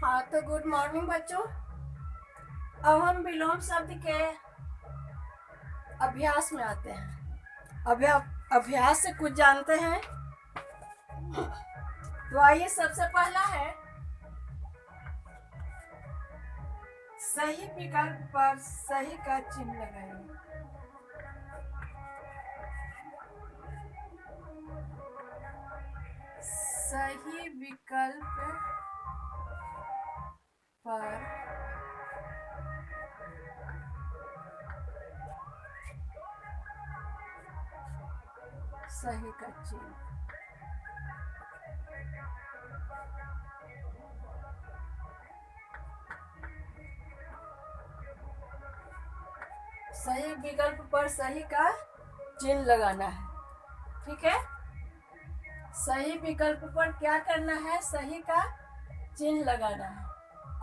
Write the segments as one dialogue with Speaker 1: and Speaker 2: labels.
Speaker 1: हाँ, तो good morning बच्चों। अब हम विलोम शब्द के अभ्यास में आते हैं। अभ्यास से कुछ जानते हैं। तो आइए, सबसे पहला है सही विकल्प पर सही का चिन्ह लगाइए। सही विकल्प पर सही का चिन्ह। सही विकल्प पर सही का चिन्ह लगाना है। ठीक है, सही विकल्प पर क्या करना है? सही का चिन्ह लगाना है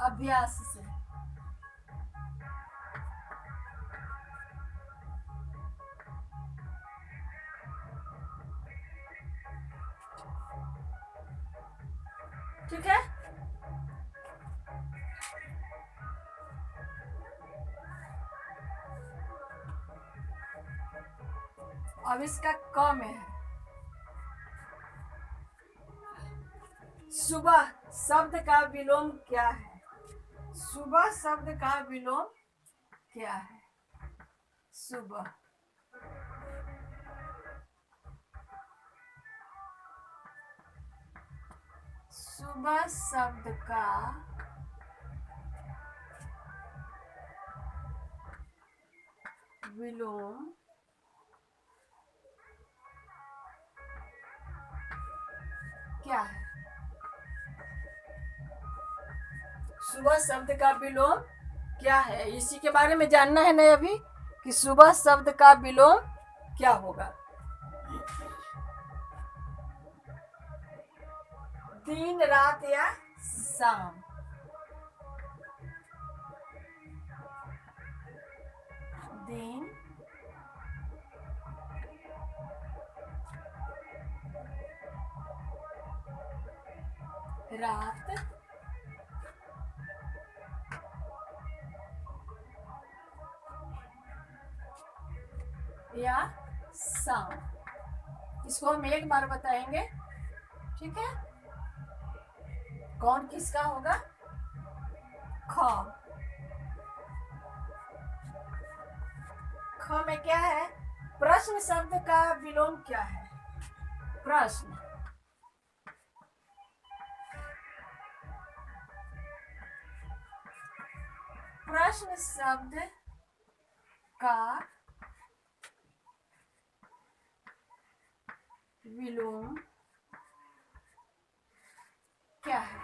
Speaker 1: अभ्यास से। ठीक है, अब इसका क में है सुबह शब्द का विलोम क्या है? सुबह शब्द का विलोम क्या है? सुबह। सुबह शब्द का विलोम क्या है? सुबह शब्द का विलोम क्या है? इसी के बारे में जानना है ना अभी, कि सुबह शब्द का विलोम क्या होगा। दिन, रात या शाम। दिन, रात या शाम। इसको हम एक बार बताएंगे। ठीक है, कौन किसका होगा? ख। ख में क्या है? प्रश्न शब्द का विलोम क्या है? प्रश्न। प्रश्न शब्द का विलोम क्या है?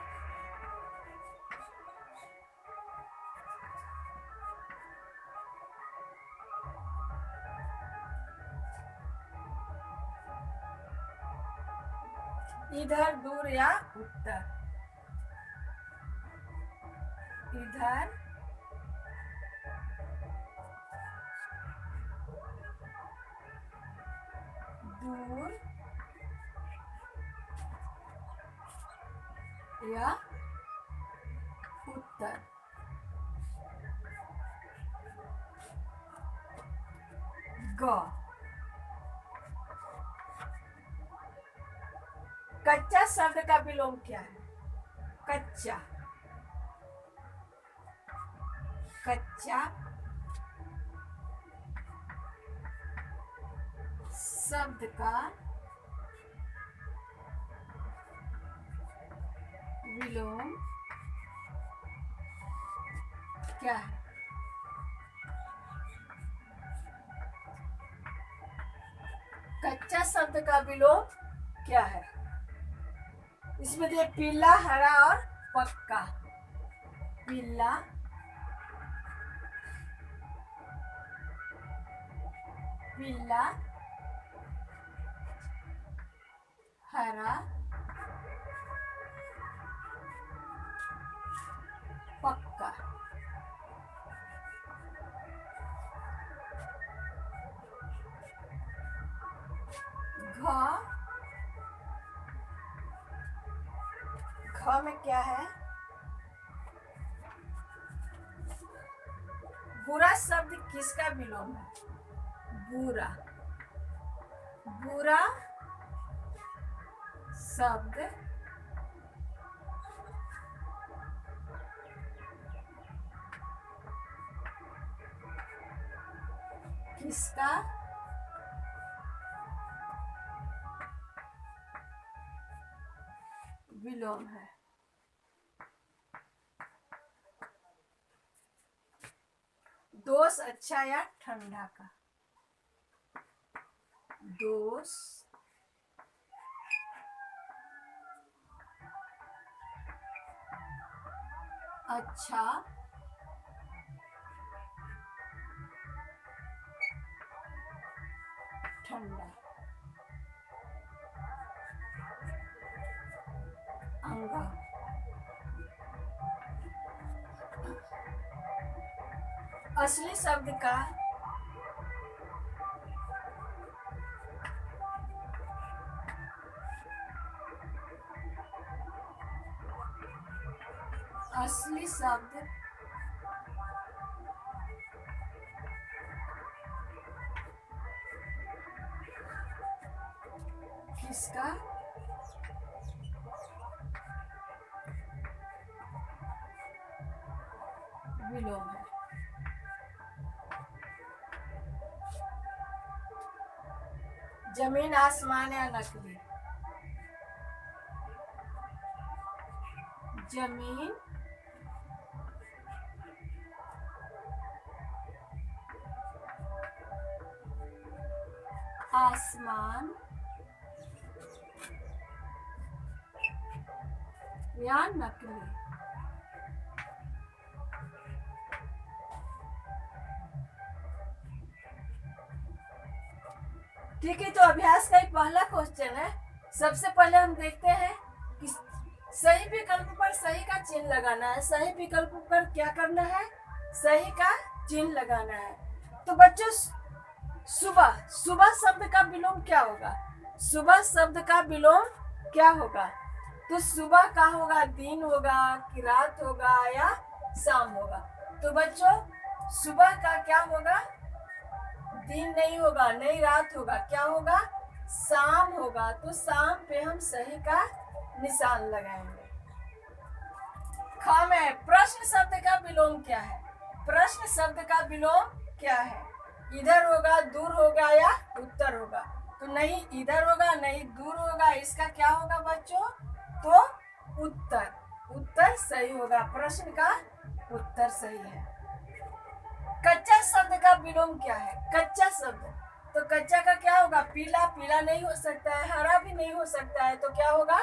Speaker 1: इधर, दूर या उत्तर। इधर, दूर या उत्तर। ग। कच्चा शब्द का विलोम क्या है? कच्चा। कच्चा शब्द का विलोम क्या है? कच्चा शब्द का विलोम क्या है? इसमें देखिए, पीला, हरा और पक्का। पीला, पीला, हरा, पक्का। घ में क्या है? बुरा शब्द किसका विलोम है? बुरा। बुरा शब्द किसका विलोम है? दोष अच्छा या ठंडा का? दोष अच्छा ठंडा। अंगा। असली शब्द का असली शब्द किसका विलोम है? जमीन आसमान या नकली? जमीन आसमान या नकली? ठीक है, तो अभ्यास का एक पहला क्वेश्चन है। सबसे पहले हम देखते हैं कि सही विकल्प पर सही का चिन्ह लगाना है। सही विकल्प पर क्या करना है? सही का चिन्ह लगाना है। तो बच्चों सुबह, सुबह शब्द का विलोम क्या होगा? सुबह शब्द का विलोम क्या होगा? तो सुबह का होगा दिन होगा कि रात होगा या शाम होगा? तो बच्चों सुबह का क्या होगा? दिन नहीं होगा, नहीं रात होगा, क्या होगा? शाम होगा। तो शाम पे हम सही का निशान लगाएंगे। ख में प्रश्न शब्द का विलोम क्या है? प्रश्न शब्द का विलोम क्या है? इधर होगा, दूर होगा या उत्तर होगा? तो नहीं इधर होगा, नहीं दूर होगा, इसका क्या होगा बच्चों? तो उत्तर। उत्तर सही होगा, प्रश्न का उत्तर सही है। कच्चा शब्द का विलोम क्या है? कच्चा शब्द, तो कच्चा का क्या होगा? पीला, पीला नहीं हो सकता है, हरा भी नहीं हो सकता है, तो क्या होगा?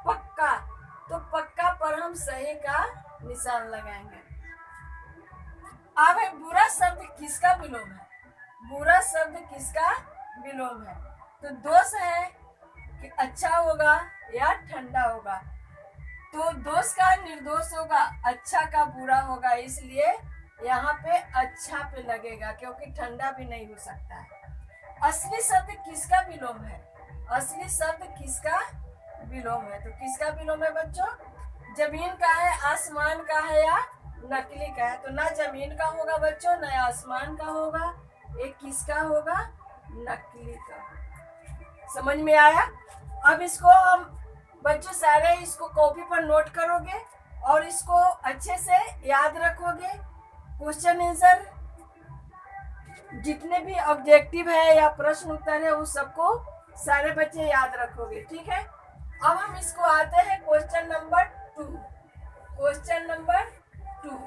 Speaker 1: पक्का। तो पक्का पर हम सही का निशान लगाएंगे। अब है बुरा शब्द किसका विलोम है? बुरा शब्द किसका विलोम है? तो दोष है कि अच्छा होगा या ठंडा होगा? तो दोष का निर्दोष होगा, अच्छा का बुरा होगा, इसलिए यहाँ पे अच्छा पे लगेगा, क्योंकि ठंडा भी नहीं हो सकता है। असली शब्द किसका विलोम है? असली शब्द किसका विलोम है? तो किसका विलोम है बच्चों? जमीन का है, आसमान का है या नकली का है? तो ना जमीन का होगा बच्चों, ना आसमान का होगा, एक किसका होगा? नकली का। समझ में आया? अब इसको हम बच्चों सारे इसको कॉपी पर नोट करोगे और इसको अच्छे से याद रखोगे। क्वेश्चन आंसर जितने भी ऑब्जेक्टिव है या प्रश्न उत्तर है उस सबको सारे बच्चे याद रखोगे, ठीक है? अब हम इसको आते हैं क्वेश्चन नंबर 2। क्वेश्चन नंबर 2,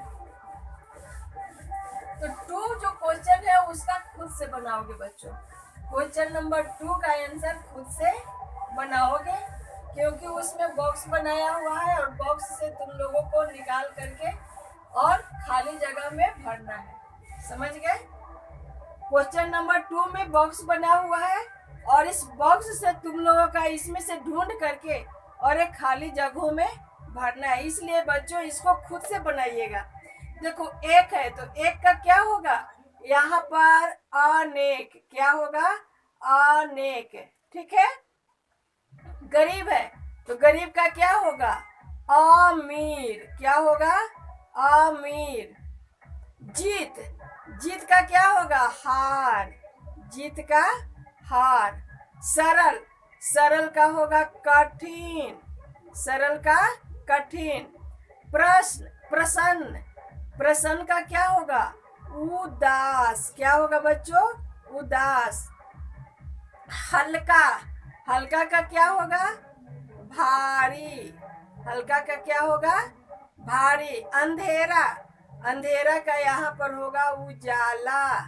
Speaker 1: तो 2 जो क्वेश्चन है उसका खुद से बनाओगे बच्चों। क्वेश्चन नंबर 2 का आंसर खुद से बनाओगे, क्योंकि उसमें बॉक्स बनाया हुआ है और बॉक्स से तुम लोगों को निकाल करके और खाली जगह में भरना है। समझ गए? क्वेश्चन नंबर 2 में बॉक्स बना हुआ है और इस बॉक्स से तुम लोगों का इसमें से ढूंढ करके और एक खाली जगहों में भरना है। इसलिए बच्चों इसको खुद से बनाइएगा। देखो एक है तो एक का क्या होगा? यहाँ पर अनेक, क्या होगा? अनेक, ठीक है? गरीब है तो गरीब का क्या होगा? अमीर, क्या होगा? अमीर। जीत, जीत का क्या होगा? हार। जीत का हार। सरल, सरल का होगा कठिन। सरल का कठिन। प्रश्न, प्रसन्न, प्रसन्न का क्या होगा? उदास। क्या होगा बच्चों? उदास। हल्का, हल्का का क्या होगा? भारी। हल्का का क्या होगा? भारी। अंधेरा, अंधेरा का यहाँ पर होगा उजाला।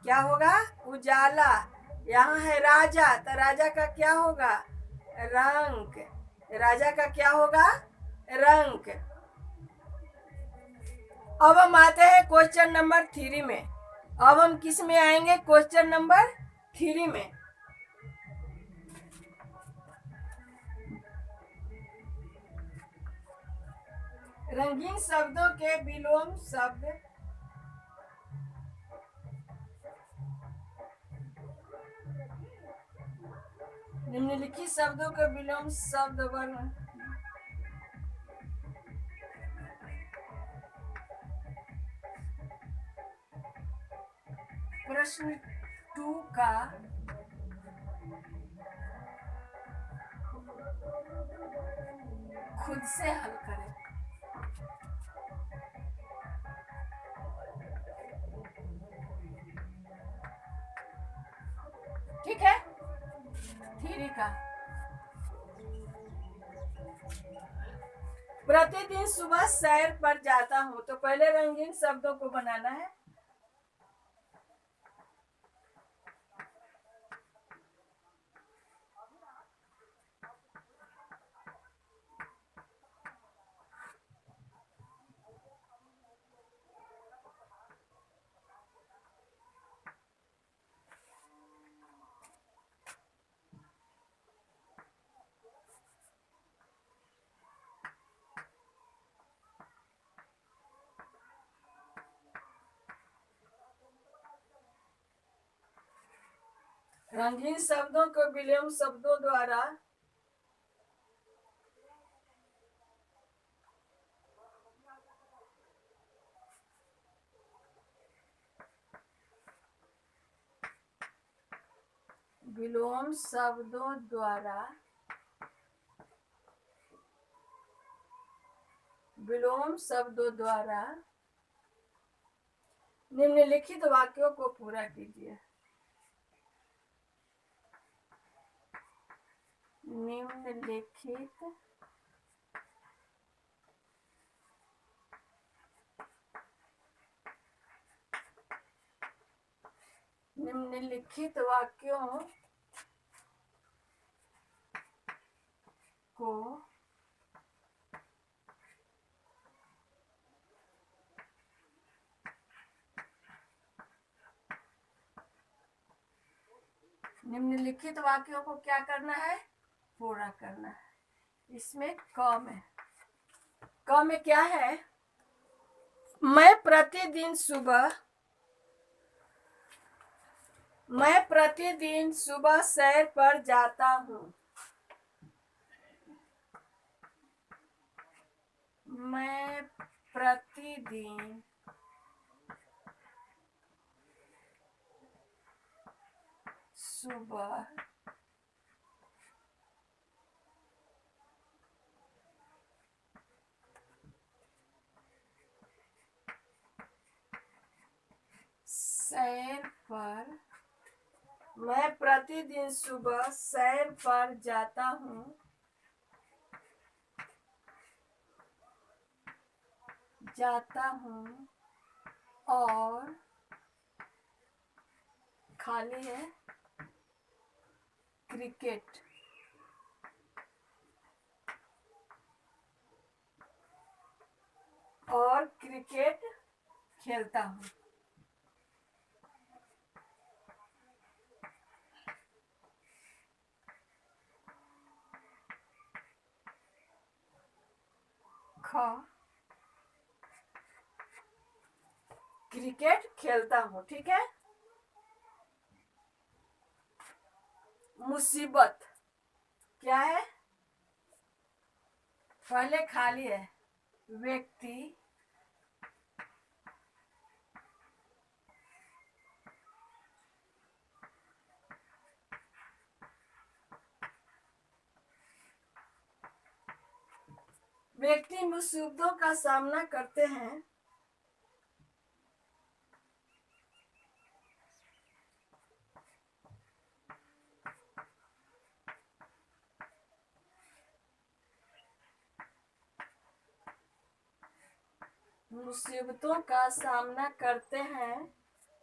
Speaker 1: क्या होगा? उजाला। यहाँ है राजा, तो राजा का क्या होगा? रंग। राजा का क्या होगा? रंग। अब हम आते हैं क्वेश्चन नंबर 3 में। अब हम किस में आएंगे? क्वेश्चन नंबर 3 में। रंगीन शब्दों के विलोम शब्द। निम्नलिखित शब्दों के विलोम शब्द वर्ण। प्रश्न 2 का खुद से हल करें। ठीक है? 3 का प्रतिदिन सुबह सैर पर जाता हूँ, तो पहले रंगीन शब्दों को बनाना है। रंगीन शब्दों को विलोम शब्दों द्वारा विलोम शब्दों द्वारा विलोम शब्दों द्वारा निम्नलिखित वाक्यों को पूरा कीजिए। निम्नलिखित निम्नलिखित वाक्यों को निम्नलिखित वाक्यों को क्या करना है? पूरा करना है। इसमें क में, क में क्या है? मैं प्रतिदिन सुबह सैर पर जाता हूँ। मैं प्रतिदिन सुबह मैं प्रतिदिन सुबह सैर पर जाता हूँ। और खाली है क्रिकेट खेलता हूँ। ख क्रिकेट खेलता हूँ। ठीक है? मुसीबत क्या है? पहले खाली है व्यक्ति व्यक्ति मुसीबतों का सामना करते हैं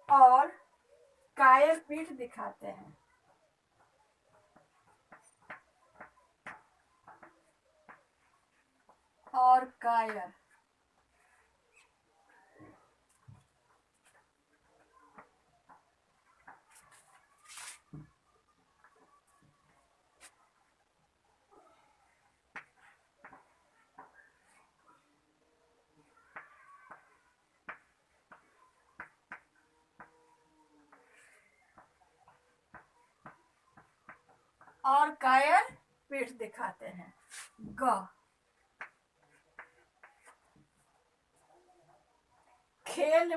Speaker 1: और कायर पीठ दिखाते हैं। और कायर पीठ दिखाते हैं। ग खेल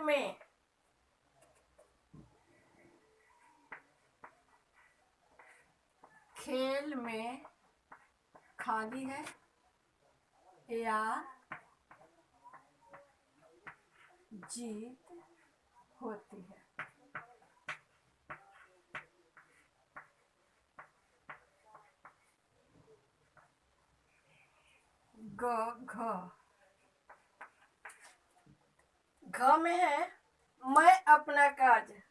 Speaker 1: में खाली है या जीत होती है। घ में है मैं अपना कार्य।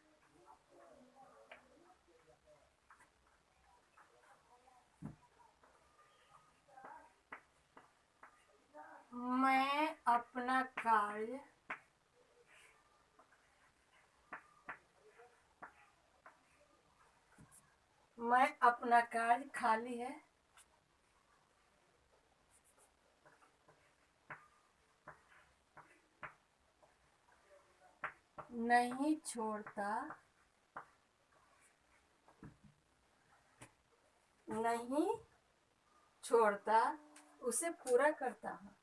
Speaker 1: मैं अपना कार्य खाली है नहीं छोड़ता उसे पूरा करता हूँ।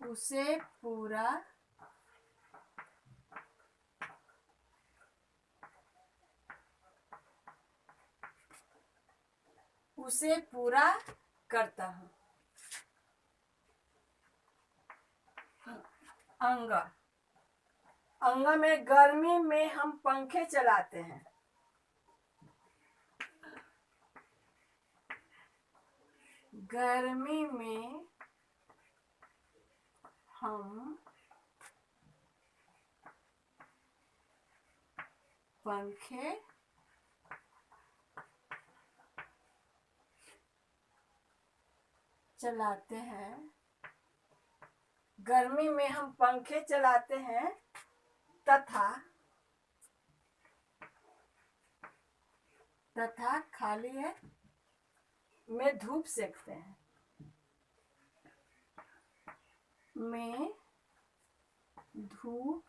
Speaker 1: उसे पूरा करता हूँ। अंग में गर्मी में हम पंखे चलाते हैं। गर्मी में हम पंखे चलाते हैं। गर्मी में हम पंखे चलाते हैं तथा खाली है में धूप सेकते हैं। में धूप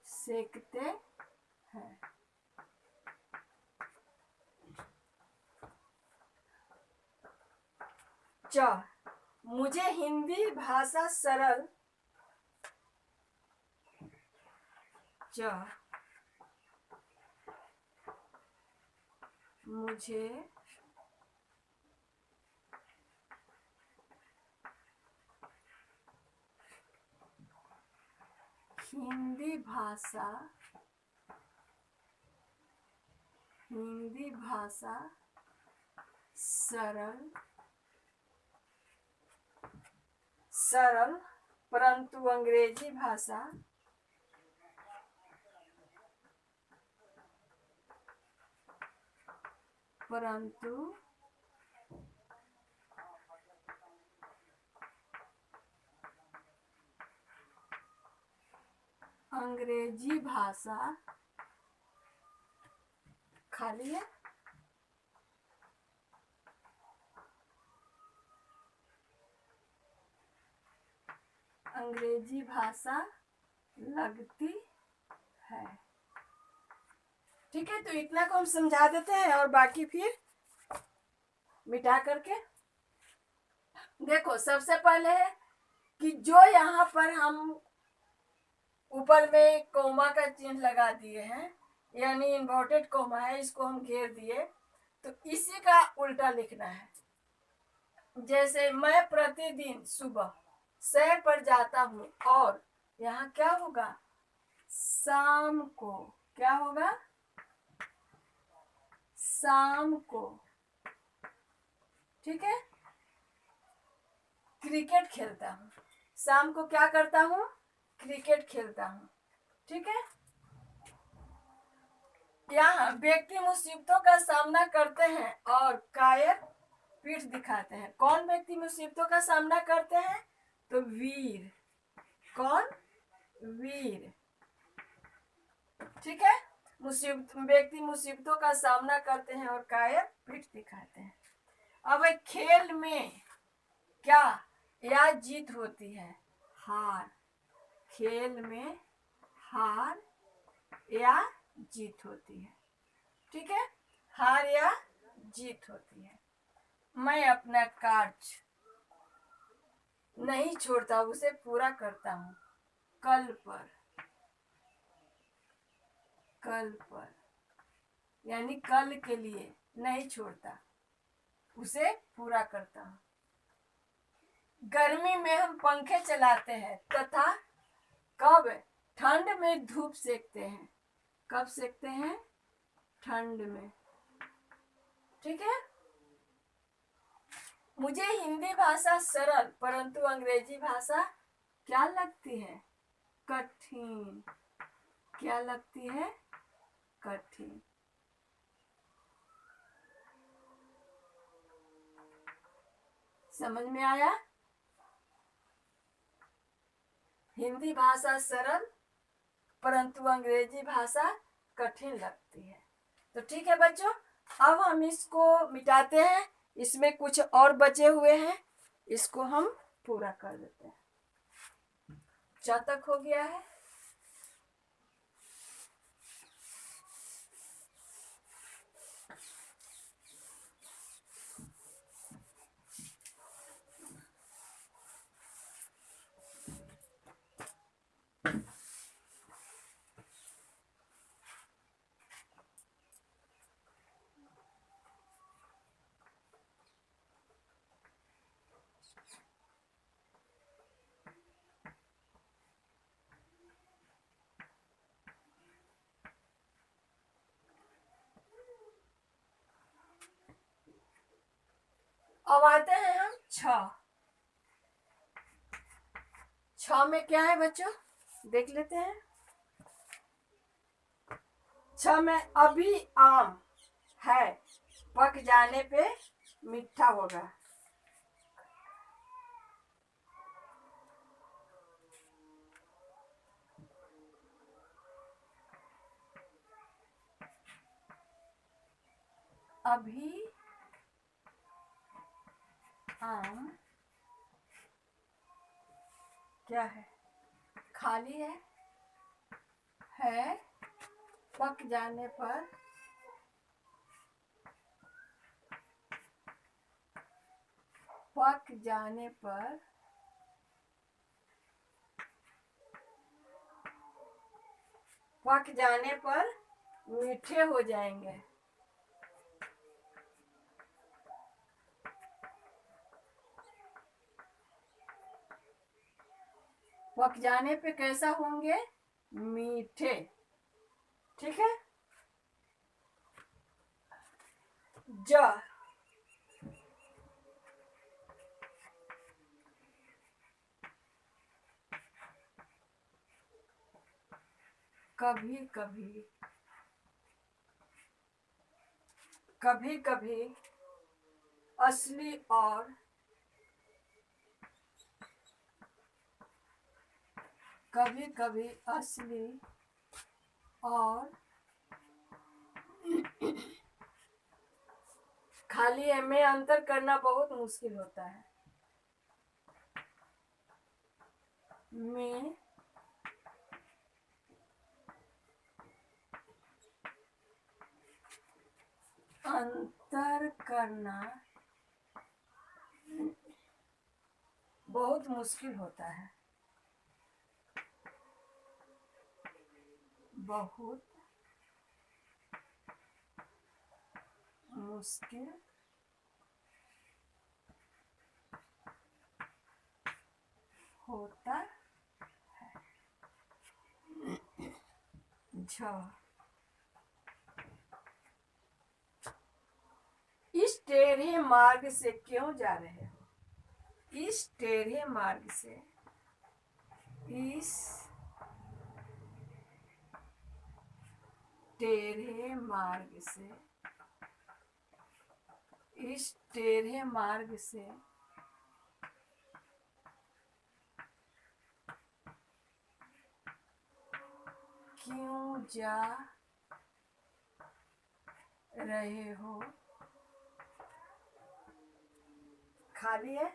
Speaker 1: सेकते हैं। च मुझे हिंदी भाषा सरल मुझे हिंदी भाषा सरल परंतु अंग्रेजी भाषा खाली है। अंग्रेजी भाषा लगती है। ठीक है, तो इतना को हम समझा देते हैं और बाकी फिर मिटा करके देखो। सबसे पहले है कि जो यहाँ पर हम ऊपर में कोमा का चिन्ह लगा दिए हैं, यानी इन्वर्टेड कोमा है, इसको हम घेर दिए। तो इसी का उल्टा लिखना है। जैसे मैं प्रतिदिन सुबह सैर पर जाता हूँ, और यहाँ क्या होगा, शाम को, क्या होगा, शाम को, ठीक है। क्रिकेट खेलता हूँ, शाम को क्या करता हूँ, क्रिकेट खेलता हूँ, ठीक है। यहाँ व्यक्ति मुसीबतों का सामना करते हैं और कायर पीठ दिखाते हैं। कौन व्यक्ति मुसीबतों का सामना करते हैं, तो वीर। कौन, वीर, ठीक है। व्यक्ति मुसीबतों का सामना करते हैं और कायर पीठ दिखाते हैं। अब एक खेल में क्या या जीत होती है, हार। खेल में हार या जीत होती है, ठीक है, हार या जीत होती है। मैं अपना कार्य नहीं छोड़ता, उसे पूरा करता हूँ। कल पर, कल पर, यानी कल के लिए नहीं छोड़ता, उसे पूरा करता हूँ। गर्मी में हम पंखे चलाते हैं तथा कब, ठंड में धूप सेकते हैं। कब सेकते हैं, ठंड में, ठीक है। मुझे हिंदी भाषा सरल परंतु अंग्रेजी भाषा क्या लगती है, कठिन। क्या लगती है, कठिन। समझ में आया। हिंदी भाषा सरल परंतु अंग्रेजी भाषा कठिन लगती है। तो ठीक है बच्चों, अब हम इसको मिटाते हैं। इसमें कुछ और बचे हुए हैं, इसको हम पूरा कर देते हैं। 4 तक हो गया है। अब आते हैं हम 6 में क्या है बच्चों, देख लेते हैं। 6 में अभी आम है, पक जाने पे मीठा होगा। अभी आम क्या है, खाली है, पक जाने पर पक जाने पर पक जाने पर मीठे हो जाएंगे। पक जाने पे कैसा होंगे, मीठे, ठीक है। ज, कभी कभी, कभी कभी असली और कभी कभी असली और खाली में अंतर करना बहुत मुश्किल होता है। में अंतर करना बहुत मुश्किल होता है। बहुत मुश्किल होता है। झ इस टेढ़े मार्ग से क्यों जा रहे हो? इस टेढ़े मार्ग से, इस टेढ़े मार्ग से, इस टेढ़े मार्ग से क्यों जा रहे हो? खाली है?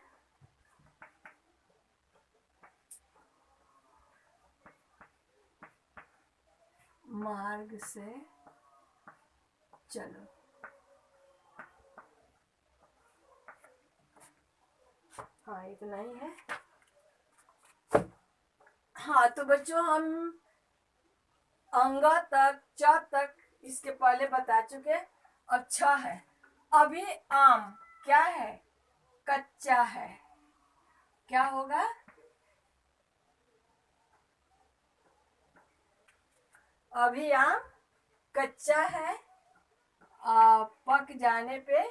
Speaker 1: मार्ग से चलो। हाँ, इतना ही है। हाँ, तो बच्चों हम अंगा तक, च तक इसके पहले बता चुके। अब छ है। अभी आम क्या है? कच्चा है। क्या होगा? अभी आम कच्चा है, पक जाने पे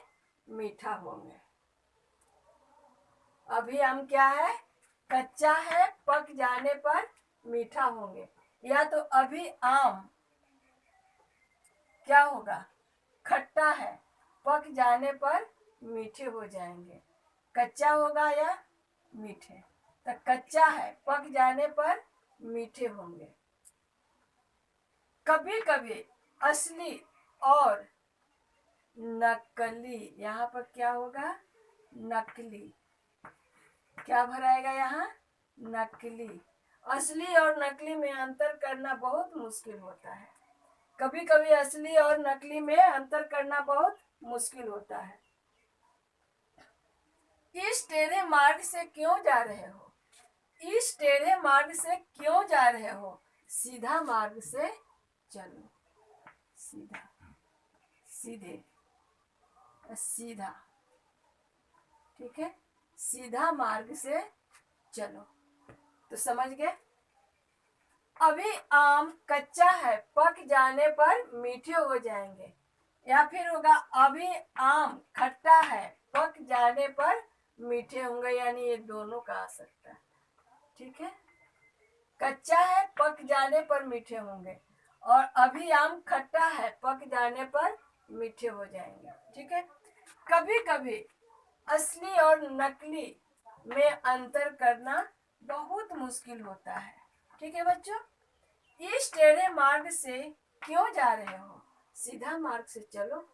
Speaker 1: मीठा होंगे। अभी आम क्या है? कच्चा है, पक जाने पर मीठा होंगे। या तो अभी आम क्या होगा? खट्टा है, पक जाने पर मीठे हो जाएंगे। कच्चा होगा या मीठे? तो कच्चा है, पक जाने पर मीठे होंगे। कभी कभी असली और नकली, यहाँ पर क्या होगा? नकली। क्या भराएगा यहाँ? नकली। असली और नकली में अंतर करना बहुत मुश्किल होता है। कभी कभी असली और नकली में अंतर करना बहुत मुश्किल होता है। इस टेढ़े मार्ग से क्यों जा रहे हो? इस टेढ़े मार्ग से क्यों जा रहे हो? सीधा मार्ग से चलो। सीधा, सीधे, सीधा। ठीक है, सीधा मार्ग से चलो। तो समझ गए? अभी आम कच्चा है, पक जाने पर मीठे हो जाएंगे। या फिर होगा अभी आम खट्टा है, पक जाने पर मीठे होंगे। यानी ये दोनों का आ सकता है। ठीक है, कच्चा है, पक जाने पर मीठे होंगे, और अभी आम खट्टा है, पक जाने पर मीठे हो जाएंगे। ठीक है, कभी कभी असली और नकली में अंतर करना बहुत मुश्किल होता है। ठीक है बच्चों, इस टेढ़े मार्ग से क्यों जा रहे हो? सीधा मार्ग से चलो।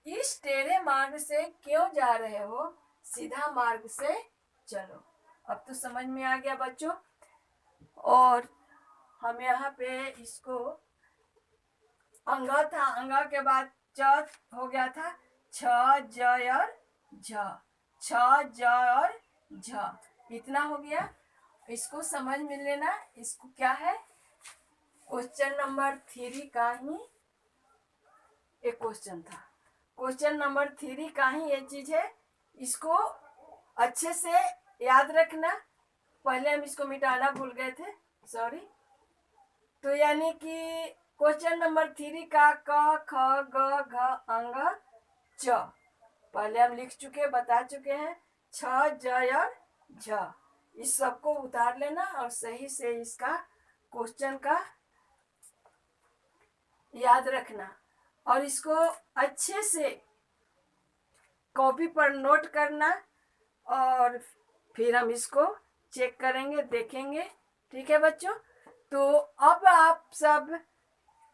Speaker 1: इस टेढ़े मार्ग से क्यों जा रहे हो? सीधा मार्ग से चलो। अब तो समझ में आ गया बच्चों। और हम यहाँ पे इसको अंगा था, अंगा के बाद च हो गया था। छ, ज और झ, छ, ज और झ, इतना हो गया। इसको समझ में लेना। इसको क्या है? क्वेश्चन नंबर 3 का ही एक क्वेश्चन था। क्वेश्चन नंबर 3 का ही ये चीज है। इसको अच्छे से याद रखना। पहले हम इसको मिटाना भूल गए थे, सॉरी। तो यानी कि क्वेश्चन नंबर 3 का क, ख, ग, घ, अंग, च पहले हम लिख चुके, बता चुके हैं। छ, ज और झ, इस सबको उतार लेना और सही से इसका क्वेश्चन का याद रखना। और इसको अच्छे से कॉपी पर नोट करना, और फिर हम इसको चेक करेंगे, देखेंगे। ठीक है बच्चों, तो अब आप सब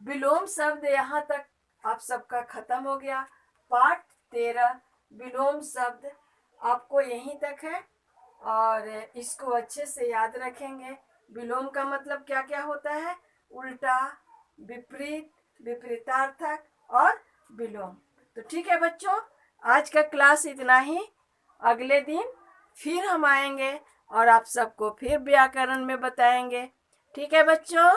Speaker 1: विलोम शब्द यहाँ तक आप सबका खत्म हो गया। पाठ 13 विलोम शब्द आपको यहीं तक है, और इसको अच्छे से याद रखेंगे। विलोम का मतलब क्या क्या होता है? उल्टा, विपरीत, विपरीतार्थक और विलोम। तो ठीक है बच्चों, आज का क्लास इतना ही। अगले दिन फिर हम आएंगे और आप सबको फिर व्याकरण में बताएंगे। ठीक है बच्चों।